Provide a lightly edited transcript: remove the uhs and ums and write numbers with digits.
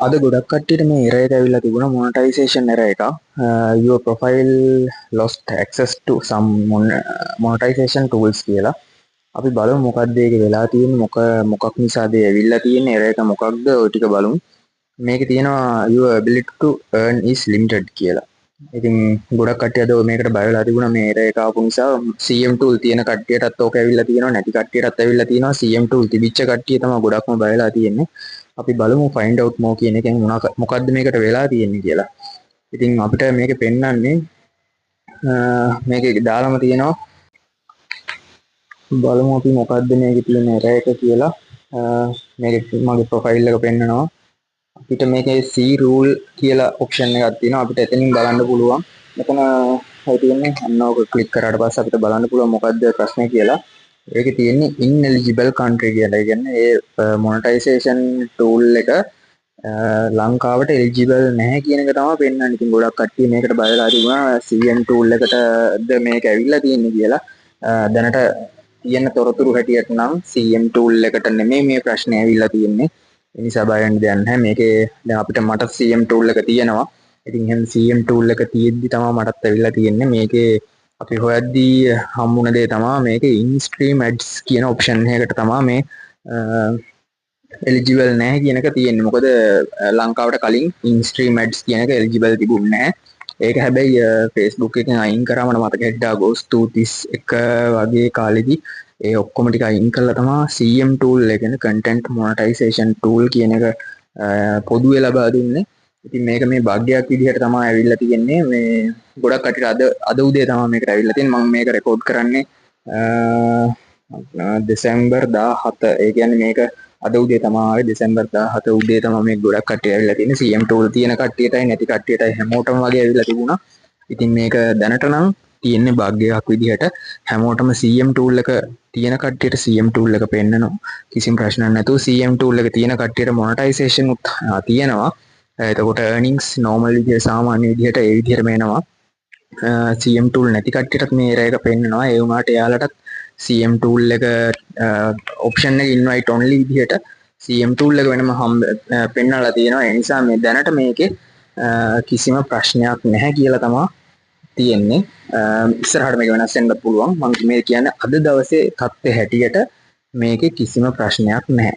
අද ගොඩක් කට්ටියට මේ error එක ඇවිල්ලා තිබුණා monetization error එකක්. Your profile lost access to some monetization tools කියලා. අපි බලමු මොකක්ද ඒක වෙලා තියෙන්නේ, මොකක් නිසාද ඒ ඇවිල්ලා තියෙන්නේ, error එක මොකක්ද ඔය ටික බලමු. මේකේ තියෙනවා your ability to earn is limited කියලා. ඉතින් ගොඩක් කට්ටිය අද මේකට බය වෙලා තිබුණා මේ error එක ආපු නිසා. CM tool තියෙන කට්ටියටත් ඕක ඇවිල්ලා තියෙනවා, නැති කට්ටියටත් ඇවිල්ලා තියෙනවා. CM tool තිබිච්ච කට්ටිය තමයි ගොඩක්ම බය වෙලා තියෙන්නේ. අපි බලමු find out more කියන එකෙන් මොකක්ද මේකට වෙලා තියෙන්නේ කියලා. ඉතින් අපිට මේක පෙන්වන්නේ මේකේ දාලම තියෙනවා. බලමු අපි මොකක්ද මේකේ තියෙන error එක කියලා. මේකේ මගේ ප්‍රොෆයිල් එක පෙන්නනවා. අපිට මේකේ C rule කියලා ඔප්ෂන් එකක් තියෙනවා. අපිට එතනින් බලන්න පුළුවන්. මෙතන හයි තියෙන්නේ අන්නෝක ක්ලික් කරාට පස්සේ අපිට බලන්න පුළුවන් මොකක්ද ප්‍රශ්නේ කියලා. ඒකේ තියෙන්නේ ineligible country කියලා. ඒ කියන්නේ ඒ monetization tool එක ලංකාවට එලිජිබල් නැහැ කියන එක තමයි පෙන්වන්නේ. ඉතින් ගොඩක් කට්ටිය මේකට බය වෙලා තිබුණා CM tool එකටද මේක ඇවිල්ලා තියෙන්නේ කියලා. දැනට තියෙන තොරතුරු හැටියට නම් CM tool එකට නෙමෙයි මේ ප්‍රශ්නේ ඇවිල්ලා තියෙන්නේ. ඒ නිසා බය වෙන්න දෙයක් නැහැ. මේකේ දැන් අපිට මට CM tool එක තියෙනවා. ඉතින් එහෙනම් CM tool එක තියෙද්දි තමයි මටත් ඇවිල්ලා තියෙන්නේ. මේකේ අපි හොයද්දී හම්බුන දේ තමයි මේකේ in-stream ads කියන ඔප්ෂන් එකකට තමයි මේ එලිජිබල් නැහැ කියන එක තියෙන්නේ. මොකද ලංකාවට කලින් in-stream ads කියන එක එලිජිබල් තිබුණේ නැහැ. ඒක හැබැයි Facebook එකෙන් අයින් කරා මට මතක හිටියා අගෝස්තු 31 වගේ කාලෙදී ඒ ඔක්කොම ටික අයින් කළා තමයි CM tool එක කියන content monetization tool කියන එක පොදුවේ ලබා දුන්නේ. ඉතින් මේක මේ භාග්‍යයක් විදිහට තමයි ඇවිල්ලා තියෙන්නේ. මේ ගොඩක් කටට අද උදේ තමයි මේකට ඇවිල්ලා තියෙන්නේ. මම මේක රෙකෝඩ් කරන්නේ දෙසැම්බර් 17. ඒ කියන්නේ මේක අද උදේ තමයි ආවේ. දෙසැම්බර් 17 උදේ තමයි මේ ගොඩක් කට්ටිය ඇවිල්ලා තියෙන්නේ. CM tool තියෙන කට්ටියටයි නැති කට්ටියටයි හැමෝටම වගේ ඇවිල්ලා තිබුණා. ඉතින් මේක දැනට නම් තියෙන්නේ භාග්‍යයක් විදිහට හැමෝටම CM tool එක තියෙන කට්ටියට CM tool එක පෙන්නනවා. කිසිම ප්‍රශ්නයක් නැතුව CM tool එක තියෙන කට්ටියට monetization උත් තියෙනවා. එතකොට earnings normal විදිහට සාමාන්‍ය විදිහට ඒ විදිහටම එනවා. CM tool නැති කට්ටියටත් මේ error එක පෙන්නනවා. ඒ වුණාට එයාලටත් CM tool එක option එක invite only විදිහට CM tool එක වෙනම පෙන්නලා තියෙනවා. ඒ නිසා මේ දැනට මේකේ කිසිම ප්‍රශ්නයක් නැහැ කියලා තමයි තියෙන්නේ. ඉස්සරහට මේක වෙනස් වෙන්න පුළුවන්. මම මේ කියන්නේ අද දවසේ තත්ත්වය හැටියට මේකේ කිසිම ප්‍රශ්නයක් නැහැ.